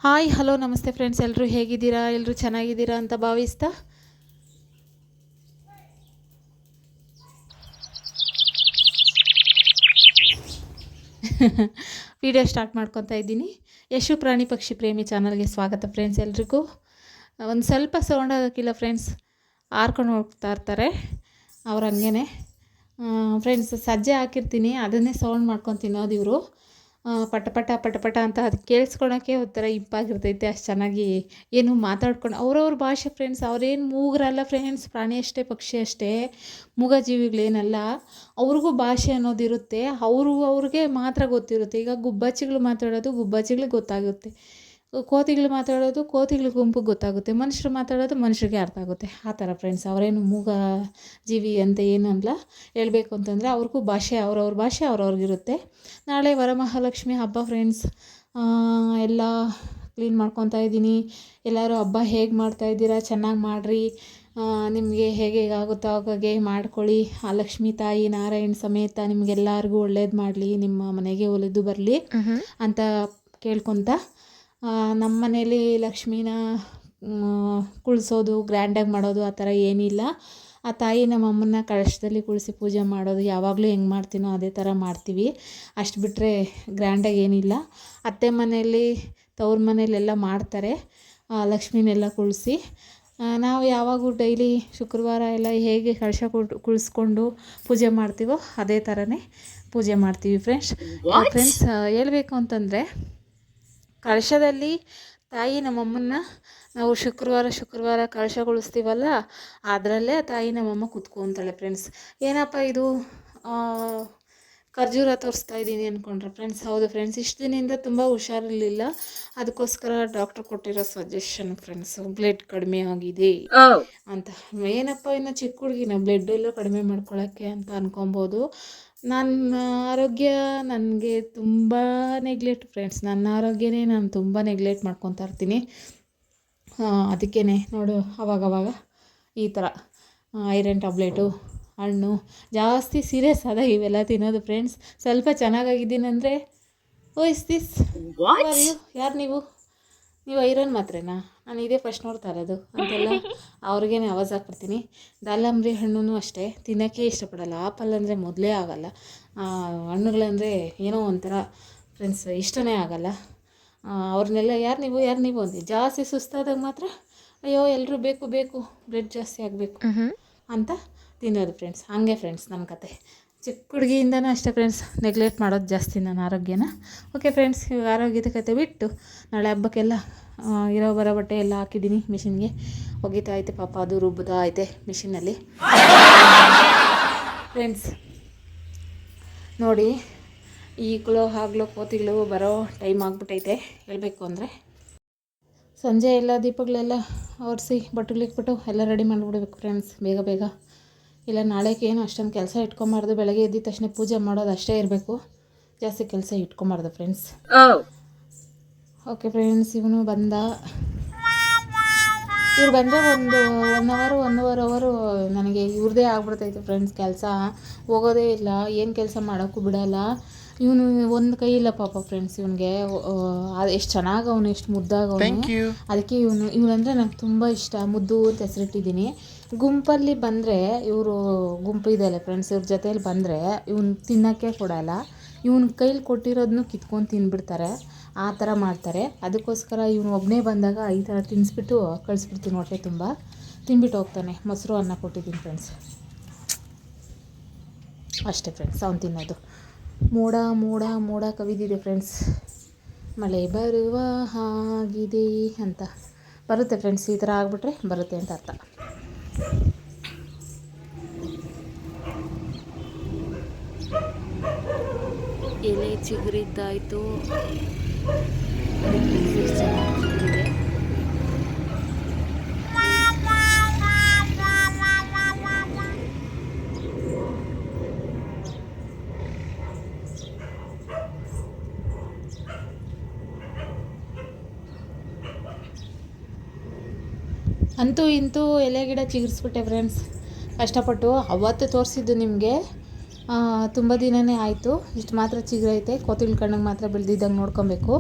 Hi hello ನಮಸ್ತೆ friends, ಎಲ್ಲರೂ ಹೇಗಿದ್ದೀರಾ? ಎಲ್ಲರೂ ಚೆನ್ನಾಗಿದ್ದೀರಾ ಅಂತ ಭಾವಿಸ್ತಾ ವಿಡಿಯೋ ಸ್ಟಾರ್ಟ್ ಮಾಡ್ಕೊತಾ ಇದ್ದೀನಿ. ಯಶು ಪ್ರಾಣಿ ಪಕ್ಷಿ ಪ್ರೇಮಿ ಚಾನಲ್ಗೆ ಸ್ವಾಗತ ಫ್ರೆಂಡ್ಸ್. ಎಲ್ರಿಗೂ ಒಂದು ಸ್ವಲ್ಪ ಸೌಂಡ್ ಆಗೋಕ್ಕಿಲ್ಲ ಫ್ರೆಂಡ್ಸ್, ಆರ್ಕೊಂಡು ಹೋಗ್ತಾ ಇರ್ತಾರೆ ಅವ್ರು ಹಂಗೇ. ಫ್ರೆಂಡ್ಸ್, ಸಜ್ಜೆ ಹಾಕಿರ್ತೀನಿ, ಅದನ್ನೇ ಸೌಂಡ್ ಮಾಡ್ಕೊಂಡು ತಿನ್ನೋದು ಇವರು. ಪಟ ಪಟ ಅಂತ ಅದು ಕೇಳಿಸ್ಕೊಳೋಕ್ಕೆ ಒಂಥರ ಇಂಪಾಗಿರ್ತೈತೆ. ಅಷ್ಟು ಚೆನ್ನಾಗಿ ಏನು ಮಾತಾಡ್ಕೊಂಡು ಅವ್ರವ್ರ ಭಾಷೆ ಫ್ರೆಂಡ್ಸ್. ಅವ್ರೇನು ಮೂಗರಲ್ಲ ಫ್ರೆಂಡ್ಸ್, ಪ್ರಾಣಿ ಅಷ್ಟೇ ಪಕ್ಷಿ ಅಷ್ಟೇ, ಮೂಗಜೀವಿಗಳೇನಲ್ಲ. ಅವ್ರಿಗೂ ಭಾಷೆ ಅನ್ನೋದಿರುತ್ತೆ, ಅವ್ರಿಗೆ ಮಾತ್ರ ಗೊತ್ತಿರುತ್ತೆ. ಈಗ ಗುಬ್ಬಚ್ಚಿಗಳು ಮಾತಾಡೋದು ಗುಬ್ಬಚ್ಚಿಗಳಿಗೆ ಗೊತ್ತಾಗುತ್ತೆ, ಕೋತಿಗಳು ಮಾತಾಡೋದು ಕೋತಿಗಳ ಗುಂಪಿಗೆ ಗೊತ್ತಾಗುತ್ತೆ, ಮನುಷ್ಯರು ಮಾತಾಡೋದು ಮನುಷ್ಯರಿಗೆ ಅರ್ಥ ಆಗುತ್ತೆ. ಆ ಥರ ಫ್ರೆಂಡ್ಸ್. ಅವರೇನು ಮೂಗ ಜೀವಿ ಅಂತ ಏನಲ್ಲ. ಹೇಳಬೇಕು ಅಂತಂದರೆ ಅವ್ರಿಗೂ ಭಾಷೆ ಅವ್ರವ್ರ ಭಾಷೆ ಅವ್ರವ್ರಿಗಿರುತ್ತೆ. ನಾಳೆ ವರಮಹಾಲಕ್ಷ್ಮಿ ಹಬ್ಬ ಫ್ರೆಂಡ್ಸ್. ಎಲ್ಲ ಕ್ಲೀನ್ ಮಾಡ್ಕೊತಾ ಇದ್ದೀನಿ. ಎಲ್ಲರೂ ಹಬ್ಬ ಹೇಗೆ ಮಾಡ್ತಾಯಿದ್ದೀರಾ? ಚೆನ್ನಾಗಿ ಮಾಡಿರಿ. ನಿಮಗೆ ಹೇಗೆ ಆಗುತ್ತೋ ಹಾಗೆ ಮಾಡ್ಕೊಳ್ಳಿ. ಆ ಲಕ್ಷ್ಮೀ ತಾಯಿ ನಾರಾಯಣ ಸಮೇತ ನಿಮಗೆಲ್ಲರಿಗೂ ಒಳ್ಳೇದು ಮಾಡಲಿ, ನಿಮ್ಮ ಮನೆಗೆ ಒಲಿದು ಬರಲಿ ಅಂತ ಕೇಳ್ಕೊತ, ನಮ್ಮ ಮನೇಲಿ ಲಕ್ಷ್ಮೀನ ಕುಳಿಸೋದು, ಗ್ರ್ಯಾಂಡಾಗಿ ಮಾಡೋದು ಆ ಥರ ಏನಿಲ್ಲ. ಆ ತಾಯಿ ನಮ್ಮಮ್ಮನ ಕಳಶದಲ್ಲಿ ಕುಳಿಸಿ ಪೂಜೆ ಮಾಡೋದು ಯಾವಾಗಲೂ ಹೆಂಗೆ ಮಾಡ್ತೀನೋ ಅದೇ ಥರ ಮಾಡ್ತೀವಿ. ಅಷ್ಟು ಬಿಟ್ಟರೆ ಗ್ರ್ಯಾಂಡಾಗಿ ಏನಿಲ್ಲ. ಅತ್ತೆ ಮನೆಯಲ್ಲಿ ತವ್ರ ಮನೆಯಲ್ಲೆಲ್ಲ ಮಾಡ್ತಾರೆ ಲಕ್ಷ್ಮೀನೆಲ್ಲ ಕುಳಿಸಿ. ನಾವು ಯಾವಾಗೂ ಡೈಲಿ ಶುಕ್ರವಾರ ಎಲ್ಲ ಹೇಗೆ ಕಳಶ ಕುಳಿಸ್ಕೊಂಡು ಪೂಜೆ ಮಾಡ್ತೀವೋ ಅದೇ ಥರನೇ ಪೂಜೆ ಮಾಡ್ತೀವಿ ಫ್ರೆಂಡ್ಸ್. ಹೇಳಬೇಕು ಅಂತಂದರೆ, ಕಳಶದಲ್ಲಿ ತಾಯಿ ನಮ್ಮಮ್ಮನ್ನ ನಾವು ಶುಕ್ರವಾರ ಕಳಶಗೊಳಿಸ್ತೀವಲ್ಲ, ಅದರಲ್ಲೇ ತಾಯಿ ನಮ್ಮಮ್ಮ ಕೂತ್ಕೊತಾಳೆ ಫ್ರೆಂಡ್ಸ್. ಏನಪ್ಪ ಇದು ಖರ್ಜೂರ ತೋರಿಸ್ತಾ ಇದ್ದೀನಿ ಅಂದ್ಕೊಂಡ್ರೆ ಫ್ರೆಂಡ್ಸ್, ಹೌದು ಫ್ರೆಂಡ್ಸ್, ಇಷ್ಟು ದಿನದಿಂದ ತುಂಬ ಹುಷಾರಿರಲಿಲ್ಲ. ಅದಕ್ಕೋಸ್ಕರ ಡಾಕ್ಟ್ರ್ ಕೊಟ್ಟಿರೋ ಸಜೆಷನ್ ಫ್ರೆಂಡ್ಸ್, ಬ್ಲಡ್ ಕಡಿಮೆ ಆಗಿದೆ ಅಂತ. ಏನಪ್ಪ ಇನ್ನು ಚಿಕ್ಕ ಹುಡುಗಿನ ಬ್ಲಡ್ ಎಲ್ಲ ಕಡಿಮೆ ಮಾಡ್ಕೊಳ್ಳೋಕ್ಕೆ ಅಂತ ಅನ್ಕೊಬೋದು. ನನ್ನ ಆರೋಗ್ಯ ನನಗೆ ತುಂಬ ನೆಗ್ಲೆಕ್ಟ್ ಫ್ರೆಂಡ್ಸ್. ನನ್ನ ಆರೋಗ್ಯನೇ ನಾನು ತುಂಬ ನೆಗ್ಲೆಕ್ಟ್ ಮಾಡ್ಕೊತಾ ಇರ್ತೀನಿ. ಅದಕ್ಕೇ ನೋಡು ಅವಾಗವಾಗ ಈ ಥರ ಐರನ್ ಟ್ಯಾಬ್ಲೆಟು, ಹಣ್ಣು, ಜಾಸ್ತಿ ಸೀರಿಯಸ್ ಆದಾಗ ಇವೆಲ್ಲ ತಿನ್ನೋದು ಫ್ರೆಂಡ್ಸ್. ಸ್ವಲ್ಪ ಚೆನ್ನಾಗಿದ್ದೀನಿ ಅಂದರೆ ಇಸ್ ದಿಸ್ ಯಾರು ನೀವು ಐರನ್ ಮಾತ್ರೆನಾ? ನಾನು ಇದೇ ಫಸ್ಟ್ ನೋಡ್ತಾ ಇರೋದು ಅಂತೆಲ್ಲ ಅವ್ರಿಗೇನೆ ಆವಾಜ್ ಹಾಕ್ಬಿಡ್ತೀನಿ. ದಾಳಂಬ್ರಿ ಹಣ್ಣು ಅಷ್ಟೇ ತಿನ್ನೋಕ್ಕೆ ಇಷ್ಟಪಡಲ್ಲ. ಆಪಲ್ ಅಂದರೆ ಮೊದಲೇ ಆಗೋಲ್ಲ. ಹಣ್ಣುಗಳಂದರೆ ಏನೋ ಒಂಥರ ಫ್ರೆಂಡ್ಸ್, ಇಷ್ಟನೇ ಆಗೋಲ್ಲ. ಅವ್ರನ್ನೆಲ್ಲ ಯಾರು ನೀವು ಅಂದು ಜಾಸ್ತಿ ಸುಸ್ತಾದಾಗ ಮಾತ್ರ ಅಯ್ಯೋ ಎಲ್ಲರೂ ಬೇಕು ಬ್ಲಡ್ ಜಾಸ್ತಿ ಆಗಬೇಕು ಅಂತ ತಿನ್ನೋದು ಫ್ರೆಂಡ್ಸ್. ಹಾಗೆ ಫ್ರೆಂಡ್ಸ್ ನನ್ನ ಕತೆ. ಚಿಕ್ಕ ಹುಡುಗಿಯಿಂದನೂ ಅಷ್ಟೇ ಫ್ರೆಂಡ್ಸ್, ನೆಗ್ಲೆಕ್ಟ್ ಮಾಡೋದು ಜಾಸ್ತಿ ನನ್ನ ಆರೋಗ್ಯನ. ಓಕೆ ಫ್ರೆಂಡ್ಸ್, ಇವಾಗ ಆರೋಗ್ಯದ ಕತೆ ಬಿಟ್ಟು ನಾಳೆ ಹಬ್ಬಕ್ಕೆಲ್ಲ ಇರೋ ಬರೋ ಬಟ್ಟೆ ಎಲ್ಲ ಹಾಕಿದ್ದೀನಿ ಮಿಷಿನ್ಗೆ. ಒಗಿತಾ ಐತೆ ಪಾಪ, ಅದು ರುಬ್ಬುತ್ತಾ ಐತೆ ಮಿಷಿನಲ್ಲಿ ಫ್ರೆಂಡ್ಸ್. ನೋಡಿ, ಈಗಲೂ ಆಗ್ಲೋ ಕೋತಿಗಳು ಬರೋ ಟೈಮ್ ಆಗಿಬಿಟ್ಟೈತೆ. ಹೇಳಬೇಕು ಅಂದರೆ ಸಂಜೆ ಎಲ್ಲ ದೀಪಗಳೆಲ್ಲ ಒರೆಸಿ ಬಟ್ಟೆಗಳಿಕ್ಬಿಟ್ಟು ಎಲ್ಲ ರೆಡಿ ಮಾಡಿಬಿಡ್ಬೇಕು ಫ್ರೆಂಡ್ಸ್, ಬೇಗ. ಇಲ್ಲ ನಾಳೆಗೆ ಏನು ಅಷ್ಟೊಂದು ಕೆಲಸ ಇಟ್ಕೊಂಬಾರ್ದು. ಬೆಳಗ್ಗೆ ಎದ್ದಿದ ತಕ್ಷಣ ಪೂಜೆ ಮಾಡೋದು ಅಷ್ಟೇ ಇರಬೇಕು, ಜಾಸ್ತಿ ಕೆಲಸ ಇಟ್ಕೊಂಬಾರ್ದು ಫ್ರೆಂಡ್ಸ್. ಓಕೆ ಫ್ರೆಂಡ್ಸ್, ಇವನು ಬಂದ. ಇವ್ರು ಬಂದರೆ ಒಂದು 1 ಅವರು ನನಗೆ ಇವ್ರದ್ದೇ ಆಗ್ಬಿಡ್ತೈತೆ ಫ್ರೆಂಡ್ಸ್. ಕೆಲಸ ಹೋಗೋದೇ ಇಲ್ಲ, ಏನು ಕೆಲಸ ಮಾಡೋಕ್ಕೂ ಬಿಡೋಲ್ಲ. ಇವನು ಒಂದು ಕೈ ಇಲ್ಲ ಪಾಪ ಫ್ರೆಂಡ್ಸ್. ಇವನಿಗೆ ಎಷ್ಟು ಚೆನ್ನಾಗವನು, ಎಷ್ಟು ಮುದ್ದಾಗವನು. ಅದಕ್ಕೆ ಇವನಂದರೆ ನಂಗೆ ತುಂಬ ಇಷ್ಟ. ಮುದ್ದು ಅಂತ ಹೆಸರಿಟ್ಟಿದ್ದೀನಿ. ಗುಂಪಲ್ಲಿ ಬಂದರೆ ಇವರು ಗುಂಪು ಇದೆಯಲ್ಲ ಫ್ರೆಂಡ್ಸ್, ಇವ್ರ ಜೊತೇಲಿ ಬಂದರೆ ಇವನು ತಿನ್ನೋಕ್ಕೆ ಕೊಡೋಲ್ಲ. ಇವನ ಕೈಲಿ ಕೊಟ್ಟಿರೋದನ್ನು ಕಿತ್ಕೊಂಡು ತಿಂದ್ಬಿಡ್ತಾರೆ, ಆ ಥರ ಮಾಡ್ತಾರೆ. ಅದಕ್ಕೋಸ್ಕರ ಇವನು ಒಬ್ಬನೇ ಬಂದಾಗ ಈ ಥರ ತಿನ್ನಿಸ್ಬಿಟ್ಟು ಕಳಿಸ್ಬಿಡ್ತೀನಿ. ಹೊಟ್ಟೆ ತುಂಬ ತಿನ್ಬಿಟ್ಟು ಹೋಗ್ತಾನೆ. ಮೊಸರು ಅನ್ನ ಕೊಟ್ಟಿದ್ದೀನಿ ಫ್ರೆಂಡ್ಸ್, ಅಷ್ಟೇ ಫ್ರೆಂಡ್ಸ್ ಅವ್ನು ತಿನ್ನೋದು. ಮೋಡ ಕವಿದಿದೆ ಫ್ರೆಂಡ್ಸ್, ಮಳೆ ಬರುವ ಹಾಗಿದೆ ಅಂತ. ಬರುತ್ತೆ ಫ್ರೆಂಡ್ಸ್, ಈ ಥರ ಆಗಿಬಿಟ್ರೆ ಬರುತ್ತೆ ಅಂತ ಅರ್ಥ. ಎಲೆ ಚಿಗುರಿದ್ದಾಯಿತು, ಚಿಗುರಿದೆ. ಅಂತೂ ಇಂತೂ ಎಲೆ ಗಿಡ ಚಿಗುರಿಸ್ಬಿಟ್ಟೆ ಫ್ರೆಂಡ್ಸ್, ಕಷ್ಟಪಟ್ಟು. ಅವತ್ತು ತೋರಿಸಿದ್ದು ನಿಮಗೆ ತುಂಬ ದಿನವೇ ಆಯಿತು. ಇಷ್ಟು ಮಾತ್ರ ಚಿಗುರೈತೆ. ಕೋತಿಗಳ ಕಣ್ಣಿಗೆ ಮಾತ್ರ ಬೆಳೆದಿದ್ದಂಗೆ ನೋಡ್ಕೊಬೇಕು.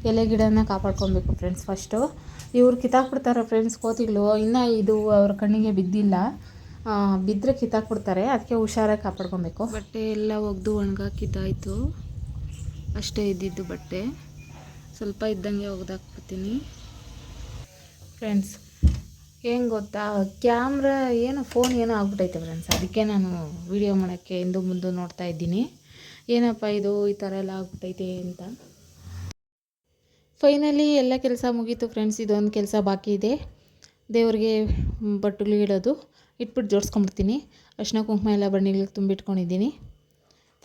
ಎಲೆ ಗಿಡನ ಕಾಪಾಡ್ಕೊಬೇಕು ಫ್ರೆಂಡ್ಸ್. ಫಸ್ಟು ಇವ್ರು ಕಿತ್ತಾಕ್ಬಿಡ್ತಾರೆ ಫ್ರೆಂಡ್ಸ್ ಕೋತಿಗಳು. ಇನ್ನೂ ಇದು ಅವ್ರ ಕಣ್ಣಿಗೆ ಬಿದ್ದಿಲ್ಲ, ಬಿದ್ದರೆ ಕಿತ್ತಾಕ್ಬಿಡ್ತಾರೆ. ಅದಕ್ಕೆ ಹುಷಾರಾಗಿ ಕಾಪಾಡ್ಕೊಬೇಕು. ಬಟ್ಟೆ ಎಲ್ಲ ಒಗೆದು ಒಣಗಾಕಿದ್ದಾಯಿತು, ಅಷ್ಟೇ ಇದ್ದಿದ್ದು ಬಟ್ಟೆ. ಸ್ವಲ್ಪ ಇದ್ದಂಗೆ ಒಗೆದಾಕ್ಬಿಡ್ತೀನಿ ಫ್ರೆಂಡ್ಸ್. ಏನು ಗೊತ್ತಾ, ಕ್ಯಾಮ್ರಾ ಏನು ಫೋನ್ ಏನೋ ಆಗ್ಬಿಟ್ಟೈತೆ ಫ್ರೆಂಡ್ಸ್. ಅದಕ್ಕೆ ನಾನು ವೀಡಿಯೋ ಮಾಡೋಕ್ಕೆ ಹಿಂದು ಮುಂದೆ ನೋಡ್ತಾ ಇದ್ದೀನಿ, ಏನಪ್ಪ ಇದು ಈ ಥರ ಎಲ್ಲ ಆಗ್ಬಿಟ್ಟೈತೆ ಅಂತ. ಫೈನಲಿ ಎಲ್ಲ ಕೆಲಸ ಮುಗೀತು ಫ್ರೆಂಡ್ಸ್. ಇದೊಂದು ಕೆಲಸ ಬಾಕಿ ಇದೆ, ದೇವ್ರಿಗೆ ಬಟ್ಟಲು ಇಡೋದು. ಇಟ್ಬಿಟ್ಟು ಜೋಡಿಸ್ಕೊಂಬಿಡ್ತೀನಿ. ಅರಿಶಿನ ಕುಂಕುಮ ಎಲ್ಲ ಬಣ್ಣಿಗಳಿಗೆ ತುಂಬಿಟ್ಕೊಂಡಿದ್ದೀನಿ.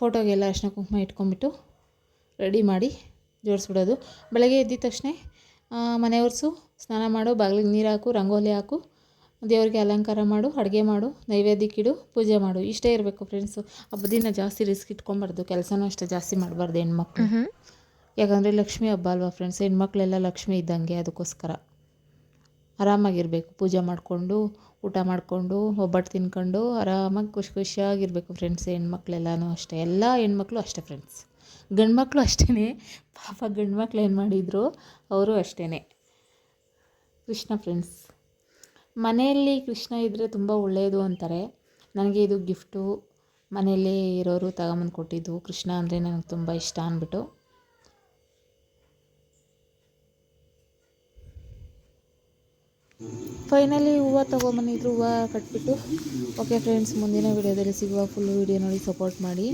ಫೋಟೋಗೆಲ್ಲ ಅರಿಶಿನ ಕುಂಕುಮ ಇಟ್ಕೊಂಬಿಟ್ಟು ರೆಡಿ ಮಾಡಿ ಜೋಡಿಸ್ಬಿಡೋದು. ಬೆಳಗ್ಗೆ ಎದ್ದಿದ ತಕ್ಷಣ ಮನೆ ಒರೆಸು, ಸ್ನಾನ ಮಾಡು, ಬಾಗಿಲಿಗೆ ನೀರು ಹಾಕು, ರಂಗೋಲಿ ಹಾಕು, ದೇವ್ರಿಗೆ ಅಲಂಕಾರ ಮಾಡು, ಅಡುಗೆ ಮಾಡು, ನೈವೇದ್ಯಕ್ಕಿಡು, ಪೂಜೆ ಮಾಡು. ಇಷ್ಟೇ ಇರಬೇಕು ಫ್ರೆಂಡ್ಸು. ಹಬ್ಬದ ದಿನ ಜಾಸ್ತಿ ರಿಸ್ಕ್ ಇಟ್ಕೊಬಾರ್ದು, ಕೆಲಸನೂ ಅಷ್ಟೇ ಜಾಸ್ತಿ ಮಾಡಬಾರ್ದು ಹೆಣ್ಮಕ್ಳು. ಯಾಕಂದರೆ ಲಕ್ಷ್ಮಿ ಹಬ್ಬ ಅಲ್ವಾ ಫ್ರೆಂಡ್ಸ್, ಹೆಣ್ಮಕ್ಳೆಲ್ಲ ಲಕ್ಷ್ಮಿ ಇದ್ದಂಗೆ. ಅದಕ್ಕೋಸ್ಕರ ಆರಾಮಾಗಿರಬೇಕು, ಪೂಜೆ ಮಾಡಿಕೊಂಡು, ಊಟ ಮಾಡಿಕೊಂಡು, ಒಬ್ಬಟ್ಟು ತಿನ್ಕೊಂಡು ಆರಾಮಾಗಿ ಖುಷಿಯಾಗಿರಬೇಕು ಫ್ರೆಂಡ್ಸ್. ಹೆಣ್ಮಕ್ಳೆಲ್ಲನೂ ಅಷ್ಟೇ, ಎಲ್ಲ ಹೆಣ್ಮಕ್ಳು ಅಷ್ಟೇ ಫ್ರೆಂಡ್ಸ್. ಗಂಡು ಮಕ್ಕಳು ಅಷ್ಟೇ, ಪಾಪ ಗಂಡು ಮಕ್ಳು ಏನು ಮಾಡಿದರು, ಅವರು ಅಷ್ಟೇ. ಕೃಷ್ಣ ಫ್ರೆಂಡ್ಸ್, ಮನೆಯಲ್ಲಿ ಕೃಷ್ಣ ಇದ್ದರೆ ತುಂಬ ಒಳ್ಳೆಯದು ಅಂತಾರೆ. ನನಗೆ ಇದು ಗಿಫ್ಟು ಮನೆಯಲ್ಲೇ ಇರೋರು ತಗೊಂಬಂದು ಕೊಟ್ಟಿದ್ದು. ಕೃಷ್ಣ ಅಂದರೆ ನನಗೆ ತುಂಬ ಇಷ್ಟ ಅಂದ್ಬಿಟ್ಟು. ಫೈನಲಿ ಹೂವು ತೊಗೊಂಬಂದಿದ್ರು, ಹೂವು ಕಟ್ಬಿಟ್ಟು. ಓಕೆ ಫ್ರೆಂಡ್ಸ್, ಮುಂದಿನ ವೀಡಿಯೋದಲ್ಲಿ ಸಿಗುವ ಫುಲ್ ವೀಡಿಯೋ ನೋಡಿ ಸಪೋರ್ಟ್ ಮಾಡಿ.